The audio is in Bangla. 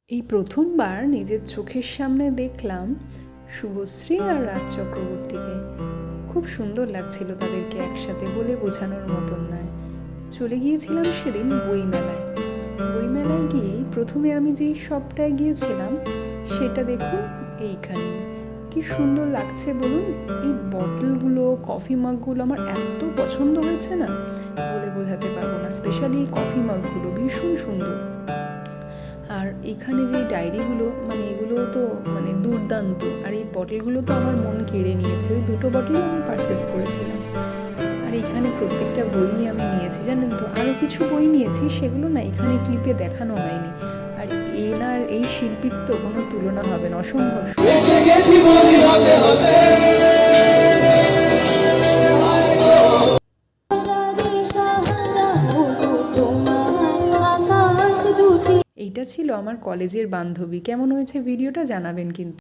এই প্রথমবার নিজের চোখের সামনে দেখলাম শুভশ্রী আর রাজ চক্রবর্তীকে। খুব সুন্দর লাগছিল তাদেরকে একসাথে, বলে বোঝানোর মতন নয়। চলে গিয়েছিলাম সেদিন বইমেলায়। বইমেলায় গিয়েই প্রথমে আমি যেই শপটায় গিয়েছিলাম সেটা দেখুন এইখানে। কি সুন্দর লাগছে বলুন। এই বটলগুলো, কফি মাগগুলো আমার এত পছন্দ হয়েছে না, বলে বোঝাতে পারবো না। স্পেশালি এই কফি মাগগুলো ভীষণ সুন্দর। আর এখানে যে ডায়েরিগুলো, এগুলো তো দুর্দান্ত। আর এই বটলগুলো তো আমার মন কেড়ে নিয়েছে। ওই দুটো বটলই আমি পারচেস করেছিলাম। আর এখানে প্রত্যেকটা বইই আমি নিয়েছি, জানেন তো। আরও কিছু বই নিয়েছি, সেগুলো না এখানে ক্লিপে দেখানো হয়নি। আর এনার এই শিল্পীর তো কোনো তুলনা হবে না, অসম্ভব এইটা ছিল আমার কলেজের বান্ধবী। কেমন হয়েছে ভিডিওটা জানাবেন কিন্তু।